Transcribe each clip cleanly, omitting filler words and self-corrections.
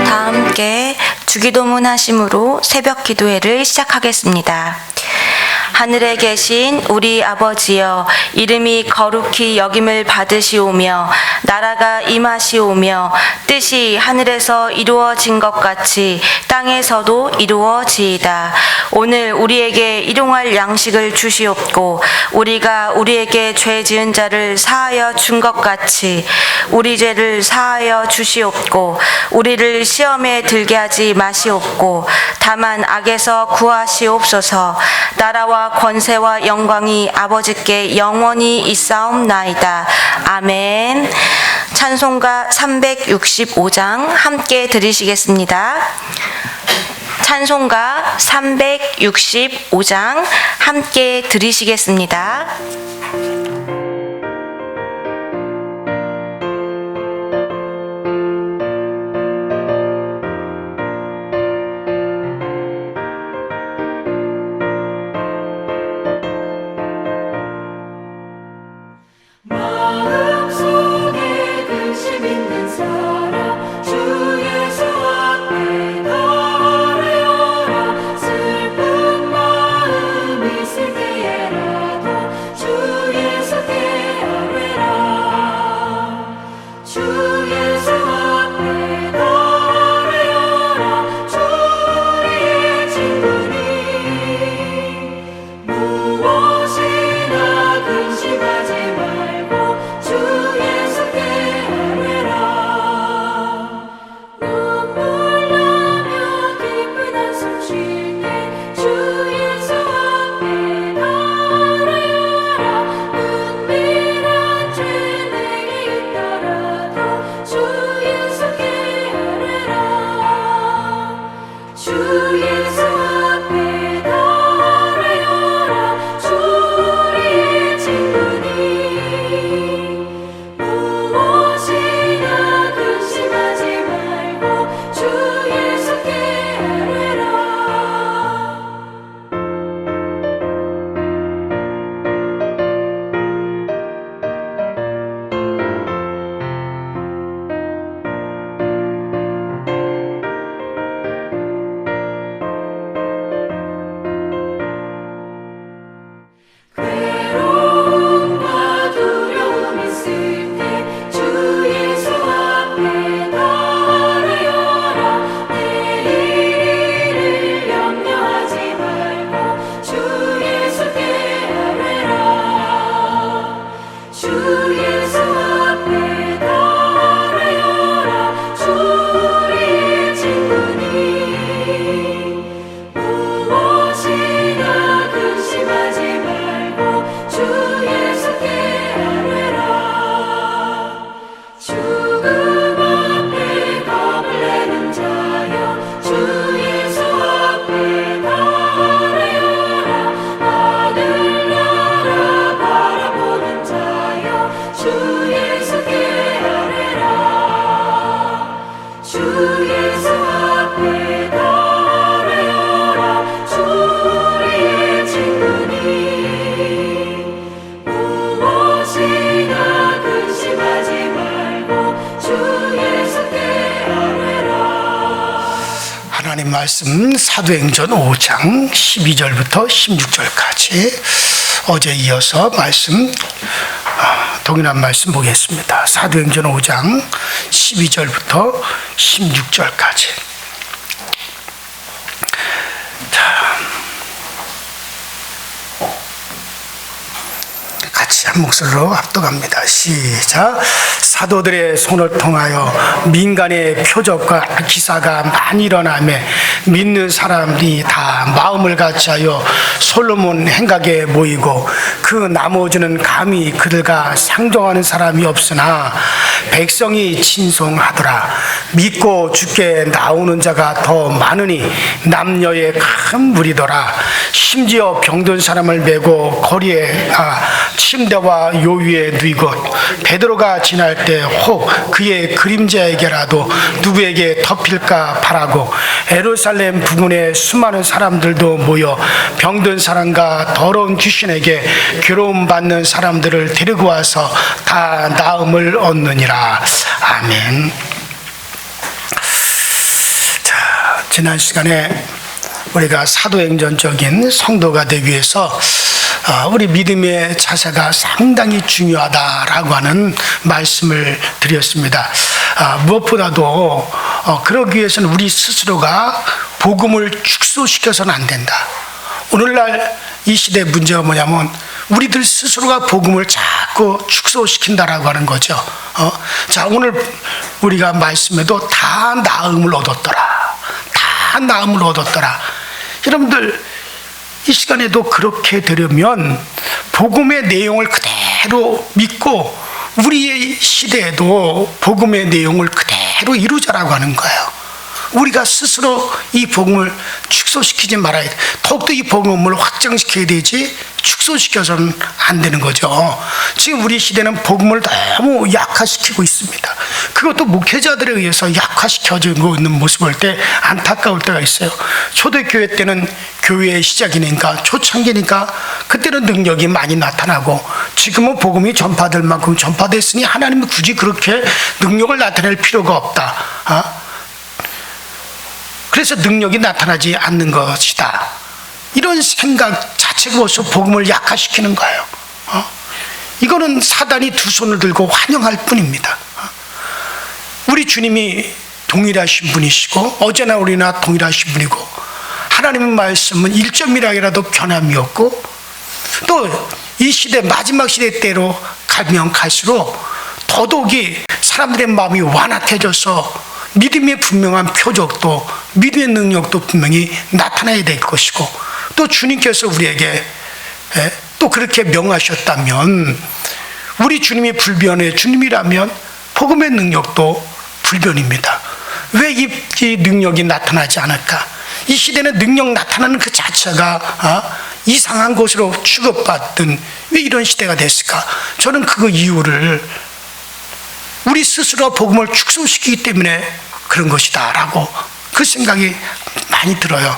다 함께 주기도문 하심으로 새벽 기도회를 시작하겠습니다. 하늘에 계신 우리 아버지여, 이름이 거룩히 여김을 받으시오며 나라가 임하시오며 뜻이 하늘에서 이루어진 것 같이 땅에서도 이루어지이다. 오늘 우리에게 일용할 양식을 주시옵고 우리가 우리에게 죄 지은 자를 사하여 준 것 같이 우리 죄를 사하여 주시옵고 우리를 시험에 들게 하지 마시옵고 다만 악에서 구하시옵소서. 나라와 권세와 영광이 아버지께 영원히 있사옵나이다. 아멘. 찬송가 365장 함께 들으시겠습니다. 찬송가 365장 함께 들으시겠습니다. 하나님 말씀 사도행전 5장 12절부터 16절까지 어제 이어서 말씀 동일한 말씀 보겠습니다. 사도행전 5장 12절부터 16절까지. 같이 한 목소리로 압도합니다. 시작. 사도들의 손을 통하여 민간의 표적과 기사가 많이 일어나며 믿는 사람이 다 마음을 같이하여 솔로몬 행각에 모이고 그 나머지는 감히 그들과 상종하는 사람이 없으나 백성이 친송하더라. 믿고 주께 나오는 자가 더 많으니 남녀의 큰 무리더라. 심지어 병든 사람을 메고 거리에 침대와 요 위에 누이고 베드로가 지날 때 혹 그의 그림자에게라도 누구에게 덮일까 바라고 예루살렘 부근에 수많은 사람들도 모여 병든 사람과 더러운 귀신에게 괴로움 받는 사람들을 데리고 와서 다 나음을 얻느니라. 아멘. 지난 시간에 우리가 사도행전적인 성도가 되기 위해서 우리 믿음의 자세가 상당히 중요하다라고 하는 말씀을 드렸습니다. 무엇보다도 그러기 위해서는 우리 스스로가 복음을 축소시켜서는 안 된다. 오늘날 이 시대의 문제가 뭐냐면 우리들 스스로가 복음을 자꾸 축소시킨다라고 하는 거죠. 자, 오늘 우리가 말씀에도 다 나음을 얻었더라. 다 나음을 얻었더라. 여러분들 이 시간에도 그렇게 되려면 복음의 내용을 그대로 믿고 우리의 시대에도 복음의 내용을 그대로 이루자라고 하는 거예요. 우리가 스스로 이 복음을 축소시키지 말아야 돼. 더욱더 이 복음을 확장시켜야 되지 축소시켜서는 안 되는 거죠. 지금 우리 시대는 복음을 너무 약화시키고 있습니다. 그것도 목회자들에 의해서 약화시켜지고 있는 모습을 볼 때 안타까울 때가 있어요. 초대교회 때는 교회의 시작이니까 초창기니까 그때는 능력이 많이 나타나고 지금은 복음이 전파될 만큼 전파됐으니 하나님은 굳이 그렇게 능력을 나타낼 필요가 없다. 그래서 능력이 나타나지 않는 것이다. 이런 생각 자체가 벌써 복음을 약화시키는 거예요. 이거는 사단이 두 손을 들고 환영할 뿐입니다. 우리 주님이 동일하신 분이시고 어제나 우리나 동일하신 분이고 하나님의 말씀은 1점이라도 변함이 없고 또 이 시대 마지막 시대 때로 가면 갈수록 더더욱이 사람들의 마음이 완악해져서 믿음의 분명한 표적도 믿음의 능력도 분명히 나타나야 될 것이고 또 주님께서 우리에게 또 그렇게 명하셨다면 우리 주님이 불변의 주님이라면 복음의 능력도 불변입니다. 왜 이 능력이 나타나지 않을까? 이 시대는 능력 나타나는 그 자체가 이상한 것으로 취급받던 왜 이런 시대가 됐을까? 저는 그 이유를 우리 스스로 복음을 축소시키기 때문에 그런 것이다 라고 그 생각이 많이 들어요.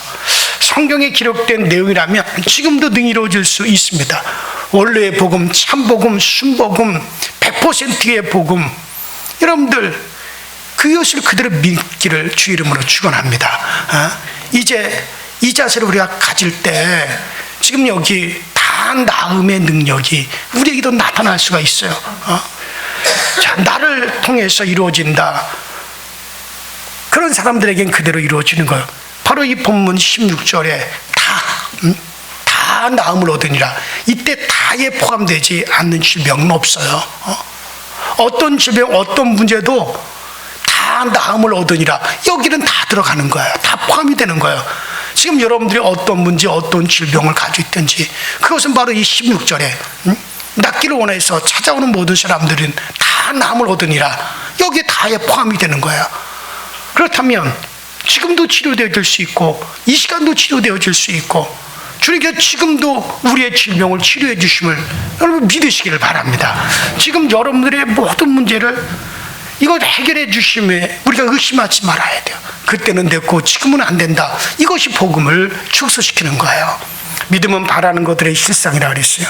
성경에 기록된 내용이라면 지금도 능히 이루어질 수 있습니다. 원래의 복음, 참복음, 순복음, 100%의 복음, 여러분들 그것을 그대로 믿기를 주 이름으로 축원합니다. 이제 이 자세를 우리가 가질 때 지금 여기 다 나음의 능력이 우리에게도 나타날 수가 있어요. 자, 나를 통해서 이루어진다. 그런 사람들에겐 그대로 이루어지는 거예요. 바로 이 본문 16절에 다 나음을 얻으니라. 이때 다에 포함되지 않는 질병은 없어요. 어떤 질병, 어떤 문제도 다 나음을 얻으니라. 여기는 다 들어가는 거예요. 다 포함이 되는 거예요. 지금 여러분들이 어떤 문제, 어떤 질병을 가지고 있든지 그것은 바로 이 16절에 낫기를 원해서 찾아오는 모든 사람들은 다 나음을 얻으니라. 여기에 다에 포함이 되는 거예요. 그렇다면 지금도 치료되어질 수 있고 이 시간도 치료되어질 수 있고 주님께서 지금도 우리의 질병을 치료해 주심을 여러분 믿으시기를 바랍니다. 지금 여러분들의 모든 문제를 이걸 해결해 주심에 우리가 의심하지 말아야 돼요. 그때는 됐고 지금은 안 된다. 이것이 복음을 축소시키는 거예요. 믿음은 바라는 것들의 실상이라 그랬어요.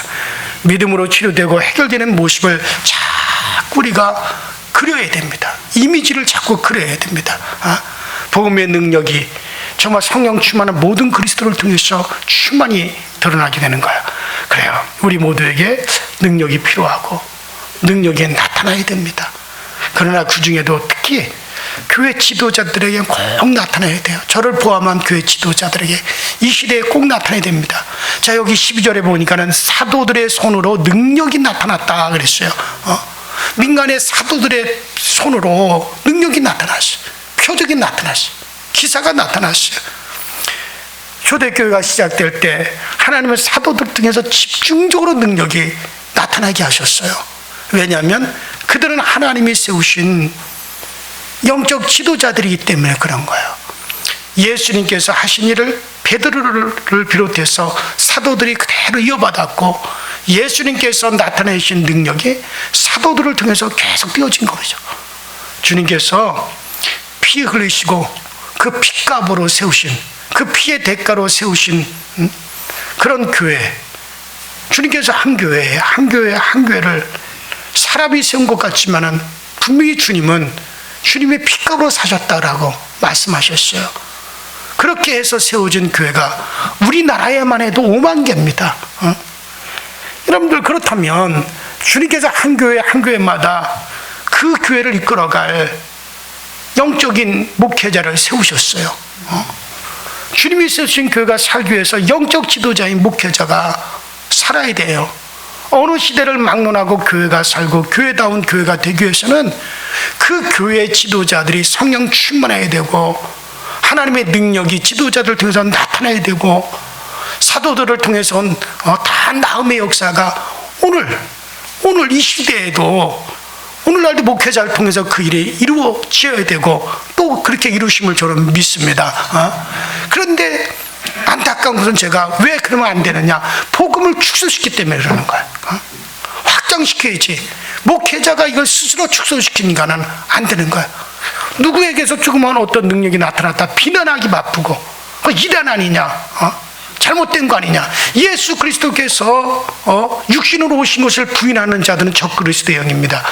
믿음으로 치료되고 해결되는 모습을 자꾸 우리가 그려야 됩니다. 이미지를 자꾸 그려야 됩니다. 복음의 능력이 정말 성령 충만한 모든 그리스도를 통해서 충만히 드러나게 되는 거예요. 그래요. 우리 모두에게 능력이 필요하고 능력이 나타나야 됩니다. 그러나 그 중에도 특히 교회 지도자들에게 꼭 나타나야 돼요. 저를 포함한 교회 지도자들에게 이 시대에 꼭 나타나야 됩니다. 자, 여기 12절에 보니까는 사도들의 손으로 능력이 나타났다 그랬어요. 민간의 사도들의 손으로 능력이 나타났어요. 표적이 나타났어요. 기사가 나타났어요. 초대교회가 시작될 때 하나님은 사도들 통해서 집중적으로 능력이 나타나게 하셨어요. 왜냐하면 그들은 하나님이 세우신 영적 지도자들이기 때문에 그런 거예요. 예수님께서 하신 일을 베드로를 비롯해서 사도들이 그대로 이어받았고 예수님께서 나타내신 능력이 사도들을 통해서 계속 되어진 거죠. 주님께서 피 흘리시고 그 피값으로 세우신 그 피의 대가로 세우신 그런 교회, 주님께서 한 교회를 사람이 세운 것 같지만은 분명히 주님은 주님의 피값으로 사셨다라고 말씀하셨어요. 그렇게 해서 세워진 교회가 우리나라에만 해도 5만 개입니다. 여러분들, 그렇다면 주님께서 한 교회 한 교회마다 그 교회를 이끌어갈 영적인 목회자를 세우셨어요. 주님이 세우신 교회가 살기 위해서 영적 지도자인 목회자가 살아야 돼요. 어느 시대를 막론하고 교회가 살고 교회다운 교회가 되기 위해서는 그 교회 지도자들이 성령 충만해야 되고, 하나님의 능력이 지도자들을 통해서 나타나야 되고, 사도들을 통해서 다 나음의 역사가 오늘 이 시대에도 오늘날도 목회자를 통해서 그 일이 이루어져야 되고, 또 그렇게 이루심을 저는 믿습니다. 그런데 안타까운 것은 제가 왜 그러면 안 되느냐, 복음을 축소시키기 때문에 그러는 거예요. 확장시켜야지. 목회자가 이걸 스스로 축소시키니까는 안 되는 거예요. 누구에게서 조그마한 어떤 능력이 나타났다 비난하기 바쁘고, 그 일환 아니냐, 잘못된 거 아니냐. 예수 그리스도께서 육신으로 오신 것을 부인하는 자들은 적그리스도의 영입니다.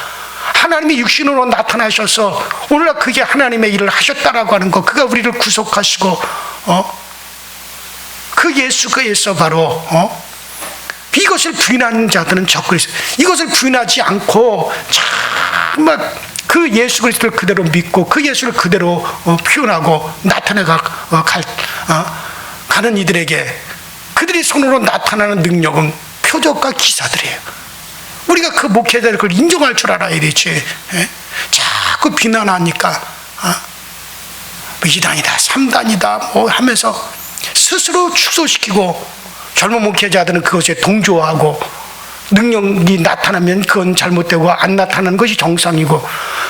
하나님이 육신으로 나타나셔서 오늘날 그게 하나님의 일을 하셨다라고 하는 것, 그가 우리를 구속하시고 그 예수께서 바로 이것을 부인하는 자들은 적그리스도. 이것을 부인하지 않고 정말 그 예수 그리스도를 그대로 믿고 그 예수를 그대로 표현하고 가는 이들에게 그들이 손으로 나타나는 능력은 표적과 기사들이에요. 우리가 그 목회자를 그걸 인정할 줄 알아야 되지. 자꾸 비난하니까 뭐 2단이다 3단이다 뭐 하면서 스스로 축소시키고, 젊은 목회자들은 그것에 동조하고, 능력이 나타나면 그건 잘못되고 안 나타나는 것이 정상이고,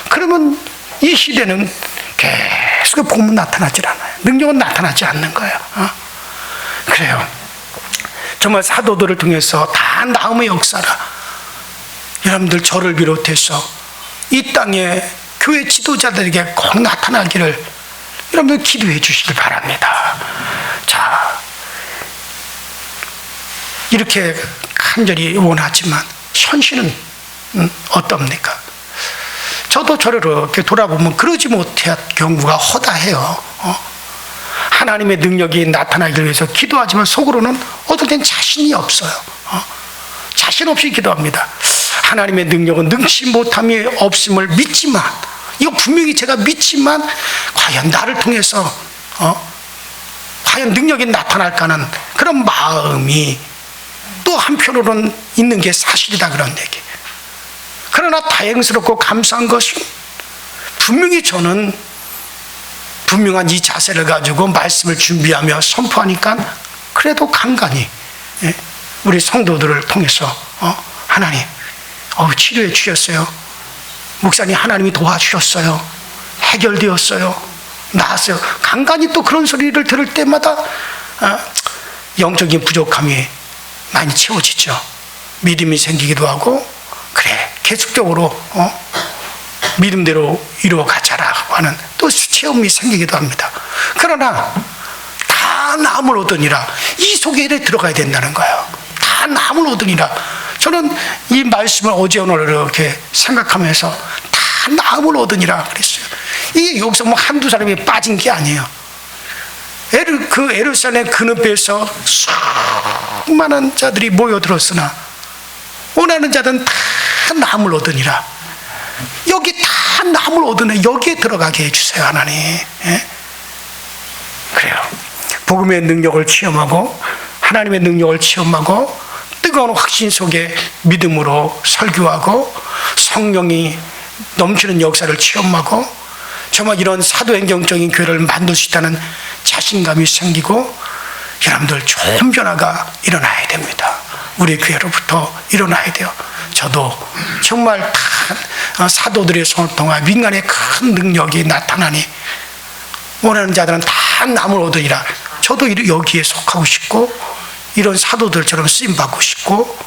그러면 이 시대는 계속 복음은 나타나질 않아요. 능력은 나타나지 않는 거예요. 그래요. 정말 사도들을 통해서 다 나음의 역사라. 여러분들, 저를 비롯해서 이 땅에 교회 지도자들에게 꼭 나타나기를 여러분들 기도해 주시기 바랍니다. 자, 이렇게 간절히 원하지만 현실은 어떻습니까? 저도 저를 이렇게 돌아보면 그러지 못할 경우가 허다해요. 하나님의 능력이 나타나기 위해서 기도하지만 속으로는 어떨 땐 자신이 없어요. 자신 없이 기도합니다. 하나님의 능력은 능치 못함이 없음을 믿지만, 이거 분명히 제가 믿지만 과연 나를 통해서 과연 능력이 나타날까는 그런 마음이 또 한편으로는 있는 게 사실이다, 그런 얘기. 그러나 다행스럽고 감사한 것은 분명히 저는 분명한 이 자세를 가지고 말씀을 준비하며 선포하니까 그래도 간간히 우리 성도들을 통해서 하나님 치료해 주셨어요. 목사님 하나님이 도와주셨어요. 해결되었어요. 나았어요. 간간히 또 그런 소리를 들을 때마다 영적인 부족함이 많이 채워지죠. 믿음이 생기기도 하고, 그래 계속적으로 믿음대로 이루어가자라고 하는 또 체험이 생기기도 합니다. 그러나 다 나음을 얻으니라, 이 속에 들어가야 된다는 거예요. 다 나음을 얻으니라. 저는 이 말씀을 어제 오늘 이렇게 생각하면서 다 나음을 얻으니라 그랬어요. 이게 여기서 뭐 한두 사람이 빠진 게 아니에요. 그 예루살렘 근업에서 수많은 자들이 모여들었으나 원하는 자들은 다 나음을 얻으니라. 여기 다 나음을 얻으네. 여기에 들어가게 해주세요, 하나님. 그래요. 복음의 능력을 체험하고 하나님의 능력을 체험하고 뜨거운 확신 속에 믿음으로 설교하고 성령이 넘치는 역사를 체험하고 정말 이런 사도행정적인 교회를 만들 수 있다는 자신감이 생기고, 여러분들 좋은 변화가 일어나야 됩니다. 우리 교회로부터 일어나야 돼요. 저도 정말 다 사도들의 손을 통해 민간의 큰 능력이 나타나니 원하는 자들은 다 남을 얻으리라. 저도 여기에 속하고 싶고 이런 사도들처럼 쓰임받고 싶고,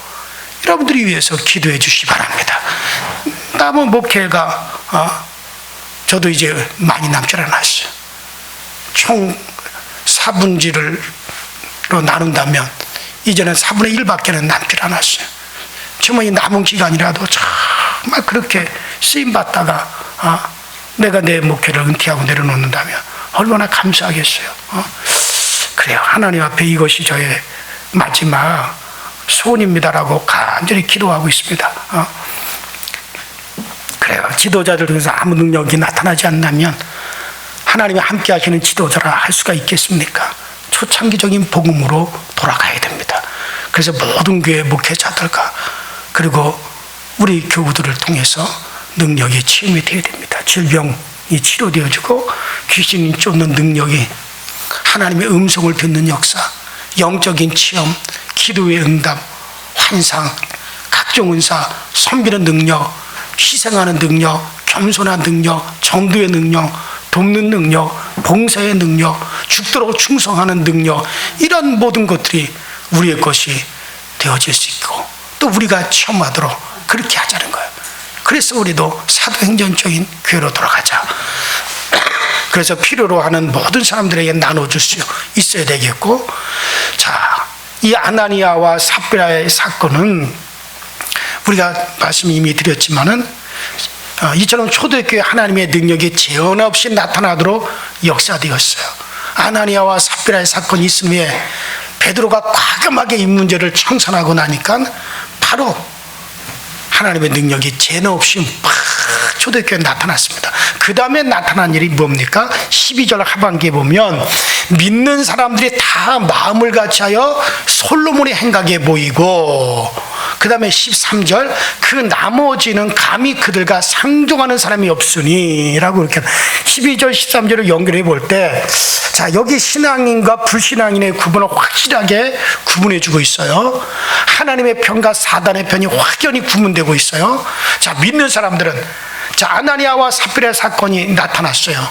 여러분들이 위해서 기도해 주시기 바랍니다. 남은 목회가 저도 이제 많이 남질 않았어요. 총 4분지로 나눈다면 이제는 4분의 1밖에는 남질 않았어요. 정말 이 남은 기간이라도 정말 그렇게 쓰임받다가 내가 내 목회를 은퇴하고 내려놓는다면 얼마나 감사하겠어요. 그래요. 하나님 앞에 이것이 저의 마지막 소원입니다라고 간절히 기도하고 있습니다. 그래요. 지도자들 중에서 아무 능력이 나타나지 않는다면 하나님이 함께 하시는 지도자라 할 수가 있겠습니까? 초창기적인 복음으로 돌아가야 됩니다. 그래서 모든 교회 목회자들과 그리고 우리 교우들을 통해서 능력이 체험이 되어야 됩니다. 질병이 치료되어지고 귀신이 쫓는 능력이 하나님의 음성을 듣는 역사, 영적인 체험, 기도의 응답, 환상, 각종 은사, 섬기는 능력, 희생하는 능력, 겸손한 능력, 전도의 능력, 돕는 능력, 봉사의 능력, 죽도록 충성하는 능력, 이런 모든 것들이 우리의 것이 되어질 수 있고 또 우리가 체험하도록 그렇게 하자는 거예요. 그래서 우리도 사도행전적인 교회로 돌아가자. 그래서 필요로 하는 모든 사람들에게 나눠줄 수 있어야 되겠고, 자, 이 아나니아와 삽비라의 사건은 우리가 말씀 이미 드렸지만은 이처럼 초대교회 하나님의 능력이 제한 없이 나타나도록 역사되었어요. 아나니아와 삽비라의 사건이 있은 후에 베드로가 과감하게 이 문제를 청산하고 나니까 바로 하나님의 능력이 제한 없이 막 초대교회에 나타났습니다. 그 다음에 나타난 일이 뭡니까? 12절 하반기에 보면 믿는 사람들이 다 마음을 같이하여 솔로몬의 행각에 모이고, 그 다음에 13절 그 나머지는 감히 그들과 상종하는 사람이 없으니 라고 이렇게 12절 13절을 연결해 볼 때, 자, 여기 신앙인과 불신앙인의 구분을 확실하게 구분해 주고 있어요. 하나님의 편과 사단의 편이 확연히 구분되고 있어요. 자, 믿는 사람들은, 자, 아나니아와 삽비라의 사건이 나타났어요.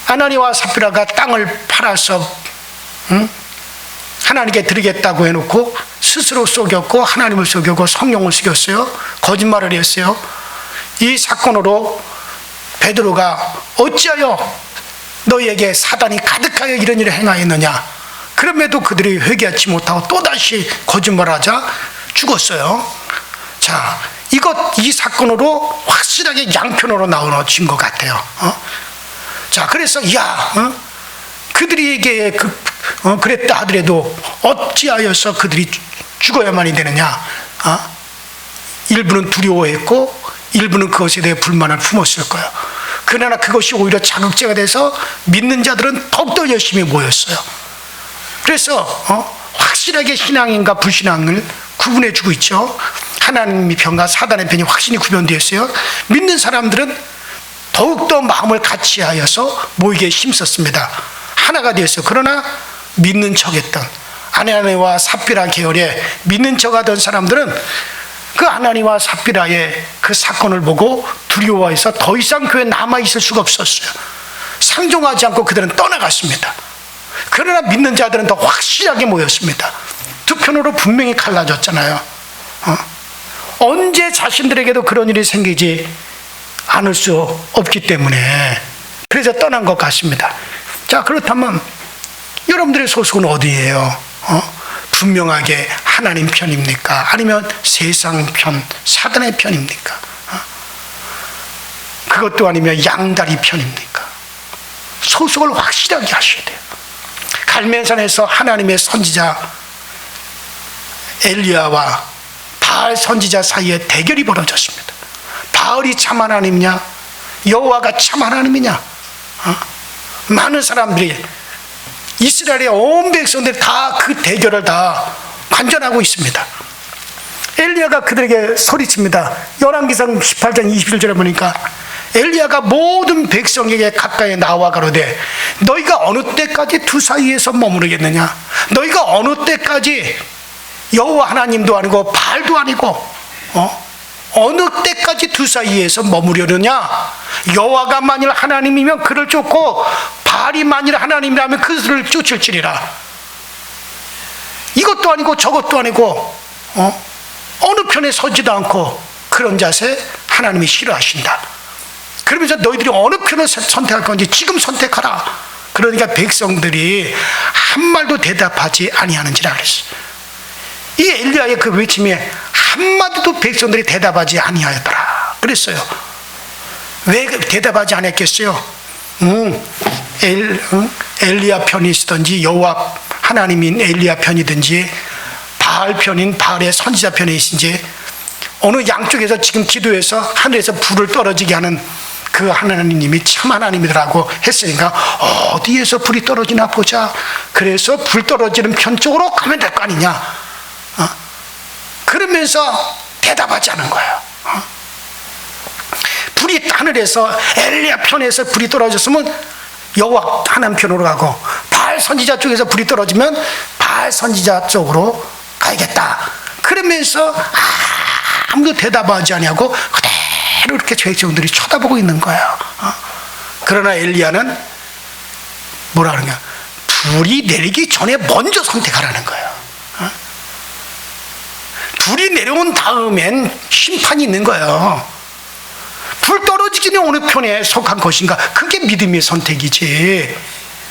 아나니아와 삽비라가 땅을 팔아서 하나님께 드리겠다고 해놓고 스스로 속였고 하나님을 속였고 성령을 속였어요. 거짓말을 했어요. 이 사건으로 베드로가 어찌하여 너희에게 사단이 가득하여 이런 일을 행하였느냐. 그럼에도 그들이 회개하지 못하고 또다시 거짓말하자 죽었어요. 자, 이 사건으로 확실하게 양편으로 나눠진 것 같아요. 자, 그래서 그들에게 그랬다 하더라도 어찌하여서 그들이 죽어야만이 되느냐. 일부는 두려워했고 일부는 그것에 대해 불만을 품었을 거예요. 그러나 그것이 오히려 자극제가 돼서 믿는 자들은 더욱더 열심히 모였어요. 그래서 확실하게 신앙인과 불신앙을 구분해주고 있죠. 하나님의 편과 사단의 편이 확실히 구분되었어요. 믿는 사람들은 더욱더 마음을 같이하여서 모이게 힘썼습니다. 하나가 되었어요. 그러나 믿는 척했던 아나니아와 삽비라 계열의 믿는 척하던 사람들은 그 아나니아와 삽비라의 그 사건을 보고 두려워해서 더 이상 교회에 남아있을 수가 없었어요. 상종하지 않고 그들은 떠나갔습니다. 그러나 믿는 자들은 더 확실하게 모였습니다. 두 편으로 분명히 갈라졌잖아요. 언제 자신들에게도 그런 일이 생기지 않을 수 없기 때문에 그래서 떠난 것 같습니다. 자, 그렇다면 여러분들의 소속은 어디예요? 분명하게 하나님 편입니까? 아니면 세상 편, 사단의 편입니까? 그것도 아니면 양다리 편입니까? 소속을 확실하게 하셔야 돼요. 갈멜산에서 하나님의 선지자 엘리야와 바알 선지자 사이에 대결이 벌어졌습니다. 바알이 참 하나님이냐, 여호와가 참 하나님이냐. 많은 사람들이, 이스라엘의 온 백성들이 다 그 대결을 다 관전하고 있습니다. 엘리야가 그들에게 소리칩니다. 열왕기상 18장 21절에 보니까 엘리야가 모든 백성에게 가까이 나와 가로되 너희가 어느 때까지 두 사이에서 머무르겠느냐? 너희가 어느 때까지 여호와 하나님도 아니고 바알도 아니고 어느 때까지 두 사이에서 머무르려느냐? 여호와가 만일 하나님이면 그를 쫓고 바알이 만일 하나님이라면 그들을 쫓을지리라. 이것도 아니고 저것도 아니고 어느 편에 서지도 않고 그런 자세 하나님이 싫어하신다. 그러면서 너희들이 어느 편을 선택할 건지 지금 선택하라. 그러니까 백성들이 한 말도 대답하지 아니하는지라 그랬어요. 이 엘리야의 그 외침에 한마디도 백성들이 대답하지 아니하였더라 그랬어요. 왜 대답하지 않았겠어요? 엘리야 편이시든지 여호와 하나님인 엘리야 편이든지 바알 편인 바알의 선지자 편이신지 어느 양쪽에서 지금 기도해서 하늘에서 불을 떨어지게 하는 그 하나님이 참 하나님이라고 했으니까 어디에서 불이 떨어지나 보자. 그래서 불 떨어지는 편 쪽으로 가면 될 거 아니냐. 그러면서 대답하지 않은 거예요. 불이 하늘에서 엘리야 편에서 불이 떨어졌으면 여호와 하나님 편으로 가고 바알 선지자 쪽에서 불이 떨어지면 바알 선지자 쪽으로 가야겠다. 그러면서 아무도 대답하지 아니하고 그대로 이렇게 백성들이 쳐다보고 있는 거예요. 그러나 엘리야는 뭐라 그러냐, 불이 내리기 전에 먼저 선택하라는 거예요. 불이 내려온 다음엔 심판이 있는 거예요. 불 떨어지기 전에 어느 편에 속한 것인가, 그게 믿음의 선택이지.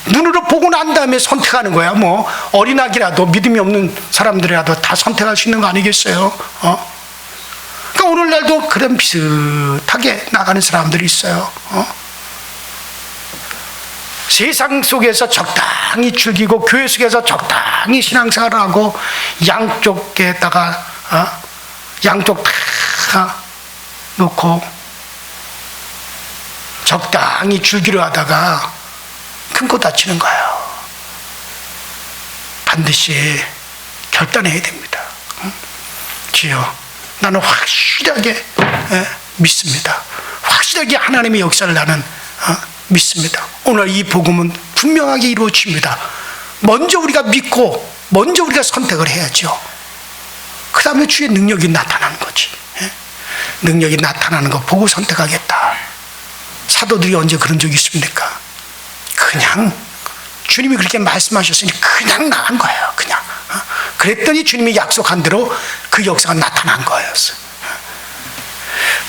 눈으로 보고 난 다음에 선택하는 거야. 뭐 어린아기라도 믿음이 없는 사람들이라도 다 선택할 수 있는 거 아니겠어요? 그러니까 오늘날도 그런 비슷하게 나가는 사람들이 있어요. 세상 속에서 적당히 즐기고 교회 속에서 적당히 신앙생활을 하고 양쪽에다가 양쪽 다 놓고 적당히 즐기려 하다가 큰 거 다치는 거예요. 반드시 결단해야 됩니다. 주여, 나는 확실하게 믿습니다. 확실하게 하나님의 역사를 나는 믿습니다. 오늘 이 복음은 분명하게 이루어집니다. 먼저 우리가 믿고 먼저 우리가 선택을 해야죠. 그 다음에 주의 능력이 나타나는 거지. 능력이 나타나는 거 보고 선택하겠다. 사도들이 언제 그런 적이 있습니까? 그냥 주님이 그렇게 말씀하셨으니 그냥 나간 거예요. 그냥 그랬더니 주님이 약속한 대로 그 역사가 나타난 거였어요.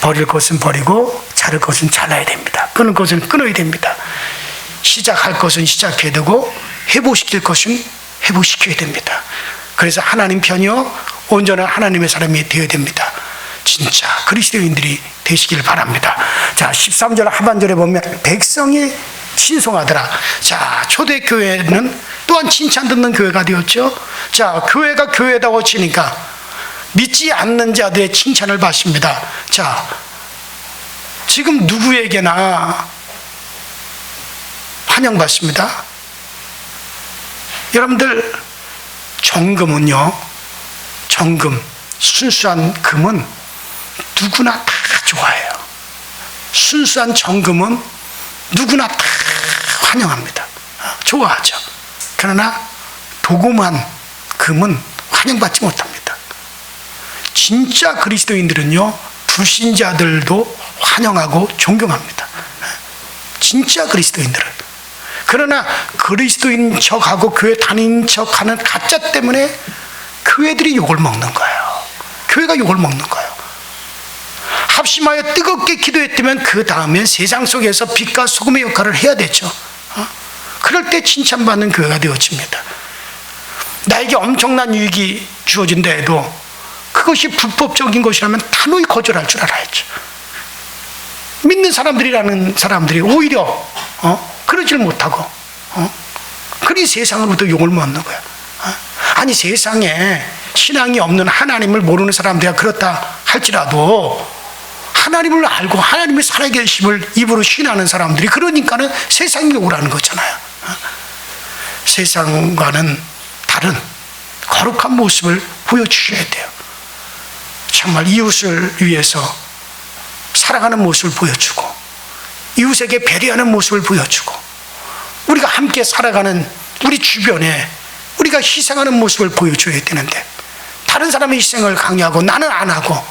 버릴 것은 버리고 자를 것은 잘라야 됩니다. 끊을 것은 끊어야 됩니다. 시작할 것은 시작해야 되고 회복시킬 것은 회복시켜야 됩니다. 그래서 하나님 편이요 온전한 하나님의 사람이 되어야 됩니다. 진짜 그리스도인들이 되시길 바랍니다. 자, 13절 하반절에 보면 백성이 신송하더라. 자, 초대교회는 또한 칭찬 듣는 교회가 되었죠. 자, 교회가 교회다고 치니까 믿지 않는 자들의 칭찬을 받습니다. 자, 지금 누구에게나 환영받습니다. 여러분들, 정금은요, 정금, 순수한 금은 누구나 다 좋아해요. 순수한 정금은 누구나 다 환영합니다. 좋아하죠. 그러나 도금한 금은 환영받지 못합니다. 진짜 그리스도인들은요, 불신자들도 환영하고 존경합니다. 진짜 그리스도인들은. 그러나 그리스도인 척하고 교회 다닌 척하는 가짜 때문에 교회들이 욕을 먹는 거예요. 교회가 욕을 먹는 거예요. 합심하여 뜨겁게 기도했다면 그 다음엔 세상 속에서 빛과 소금의 역할을 해야 되죠. 그럴 때 칭찬받는 교회가 되어집니다. 나에게 엄청난 유익이 주어진다 해도 그것이 불법적인 것이라면 단호히 거절할 줄 알아야죠. 믿는 사람들이라는 사람들이 오히려 그러질 못하고 그리 세상으로부터 욕을 먹는 거야. 아니, 세상에 신앙이 없는 하나님을 모르는 사람들이 그렇다 할지라도 하나님을 알고 하나님의 살아계심을 입으로 신하는 사람들이 그러니까는 세상이 욕을 하는 거잖아요. 세상과는 다른 거룩한 모습을 보여주셔야 돼요. 정말 이웃을 위해서 살아가는 모습을 보여주고 이웃에게 배려하는 모습을 보여주고 우리가 함께 살아가는 우리 주변에 우리가 희생하는 모습을 보여줘야 되는데 다른 사람의 희생을 강요하고 나는 안 하고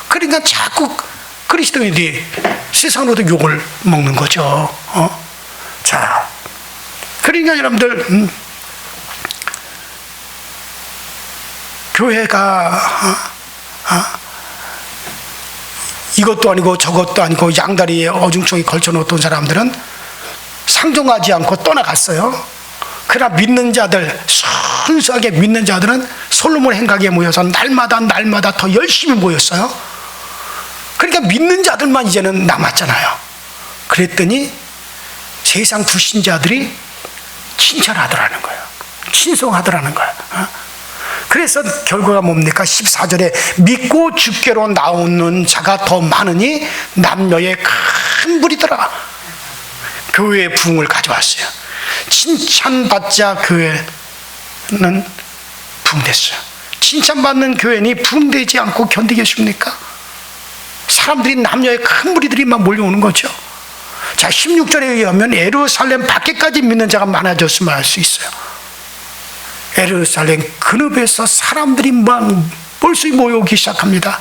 그러니까 자꾸 그리스도인들이 세상으로도 욕을 먹는 거죠. 자, 그러니까 여러분들 교회가 이것도 아니고 저것도 아니고 양다리에 어중총이 걸쳐놓던 사람들은 상종하지 않고 떠나갔어요. 그러나 믿는 자들, 순수하게 믿는 자들은 솔로몬 행각에 모여서 날마다 더 열심히 모였어요. 그러니까 믿는 자들만 이제는 남았잖아요. 그랬더니 세상 불신자들이 칭찬하더라는 거예요. 친송하더라는 거예요. 그래서 결과가 뭡니까? 14절에 믿고 주께로 나오는 자가 더 많으니 남녀의 큰 무리더라. 교회의 부흥을 가져왔어요. 칭찬받자 교회는 부흥됐어요. 칭찬받는 교회니 부흥되지 않고 견디겠습니까? 사람들이 남녀의 큰 무리들이 막 몰려오는 거죠. 자, 16절에 의하면 예루살렘 밖에까지 믿는 자가 많아졌음을 알 수 있어요. 예루살렘 근업에서 사람들이 막 벌써 모여오기 시작합니다.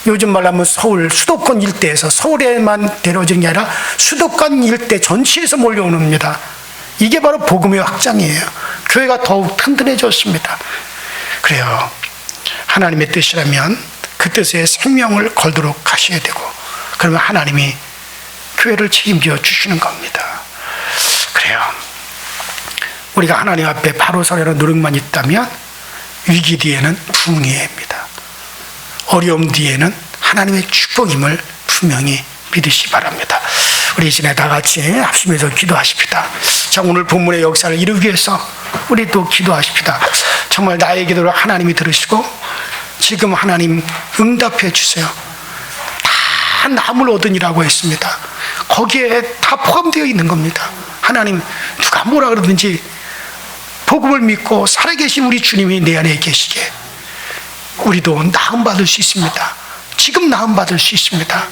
요즘 말하면 서울 수도권 일대에서, 서울에만 데려오는 게 아니라 수도권 일대 전체에서 몰려옵니다. 이게 바로 복음의 확장이에요. 교회가 더욱 튼튼해졌습니다. 그래요. 하나님의 뜻이라면 그 뜻에 생명을 걸도록 하셔야 되고, 그러면 하나님이 교회를 책임져 주시는 겁니다. 그래요. 우리가 하나님 앞에 바로 서려는 노력만 있다면 위기 뒤에는 부흥입니다. 어려움 뒤에는 하나님의 축복임을 분명히 믿으시 바랍니다. 우리 이제 다 같이 합심해서 기도하십시다. 자, 오늘 본문의 역사를 이루기 위해서 우리 또 기도하십시다. 정말 나의 기도를 하나님이 들으시고 지금 하나님 응답해 주세요. 다 남을 얻으니라고 했습니다. 거기에 다 포함되어 있는 겁니다. 하나님, 누가 뭐라 그러든지 복음을 믿고 살아계신 우리 주님이 내 안에 계시게 우리도 나음받을 수 있습니다. 지금 나음받을 수 있습니다.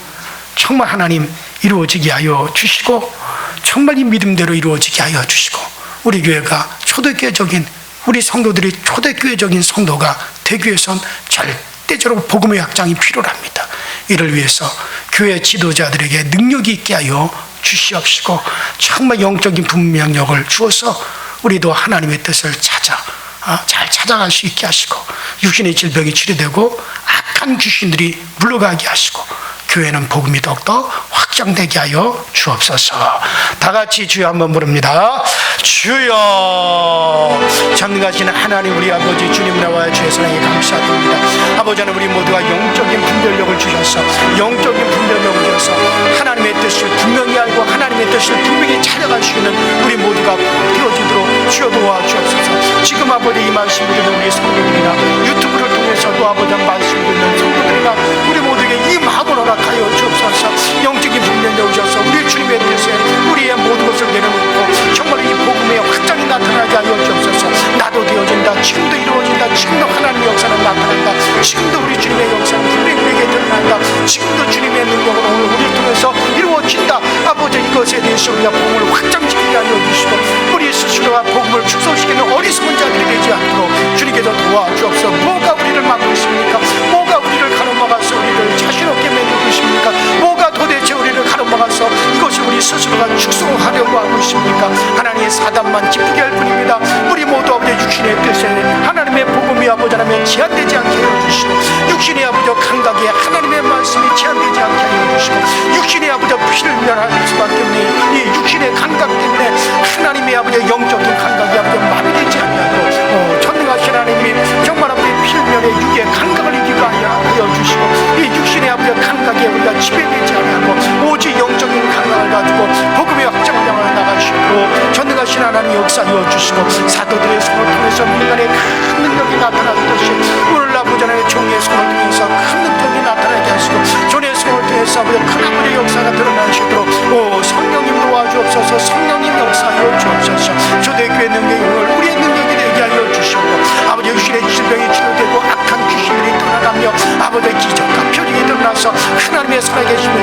정말 하나님 이루어지게 하여 주시고, 정말 이 믿음대로 이루어지게 하여 주시고, 우리 교회가 초대교회적인, 우리 성도들이 초대교회적인 성도가 되기 위해선 절대적으로 복음의 확장이 필요합니다. 이를 위해서 교회 지도자들에게 능력이 있게 하여 주시옵시고, 정말 영적인 분명력을 주어서 우리도 하나님의 뜻을 잘 찾아갈 수 있게 하시고, 육신의 질병이 치료되고 악한 귀신들이 물러가게 하시고, 교회는 복음이 더욱더 확장되게 하여 주옵소서. 다 같이 주여 한번 부릅니다. 주여. 전능하신 하나님 우리 아버지 주님, 나와 주의 사랑에 감사드립니다. 아버지 하나님, 우리 모두가 영적인 분별력을 주셔서, 영적인 분별력을 주셔서 하나님의 뜻을 분명히 알고 하나님의 뜻을 분명히 찾아갈 수 있는 우리 모두가 되어지도록 주여 도와주옵소서. 지금 아버지 이 말씀을 듣는 우리 성도들이나 유튜브를 통해서도 아버지 말씀을 듣는 성도들이나 우리 모두에게 이 마음을 허락하여 주옵소서. 영적인 분별력을 주셔서 우리 주님의 뜻에 우리의 모든 것을 내려놓고 정말 이 복음의 확장이 나타나게 하여 주옵소서. 나도 되어진다. 지금도 이루어진다. 지금도 하나님의 역사는 나타난다. 지금도 우리 주님의 역사는 분명히 우리에게 드러난다. 지금도 주님의 능력은 오늘 우리를 통해서 이루어진다. 아버지, 이것에 대해서 우리가 복음을 확장시키게 하여 주시고, 우리 스스로가 복음을 축소시키는 어리석은 자들이 되지 않도록 주님께서 도와주옵소서. 뭐가 우리를 막고 있습니까? 뭐가 우리를 가로막아서 우리를 자신 없게 만들고 있습니까? 뭐가 도대체 우리를 가로막아서 이것을 우리 스스로가 축소하려고 하고 있습니까? 하나님의 사단만 기쁘게 할 뿐입니다. 우리 모두 아버지 육신의 뜻에 하나님의 복음이 아버지 하나님 제한되지 않게 해주시고, 육신의 아버지 감각에 하나님의 말씀이 제한되지 않게 해주시고, 육신의 아버지 필면할 수밖에 없는 이 육신의 감각 때문에 하나님의 아버지 영적인 감각이 아버지 마비되지 않냐고 전능하신 하나님이 정말 아버지 필면의 육의 감각을 이기게 하여 주시고, 이 육신의 아버지 감각에 우리가 지배되지 않냐고 오직 영적인 감각을 가지고 복음의 확장량을 나가시고 전능하신 하나님 역사하여 주시고, 사도들의 손을 통해서 민간의 큰 능력이 나타났듯이 오늘 아버지 하나님의 종의 손을 통해서 큰 능력이 나타나게 하시고, 종의 손을 통해서 아버지 큰 아버지의 역사가 드러나시도록 성령님 도와주옵소서. 성령님 역사하여 주옵소서. 초대교회 능력이 오늘 우리의 능력이 되게 하여 주시고, 아버지 육신의 질병이 치료되고 악한 귀신들이 떠나가며 아버지 기적과 표징이 드러나서 하나님의 살아계신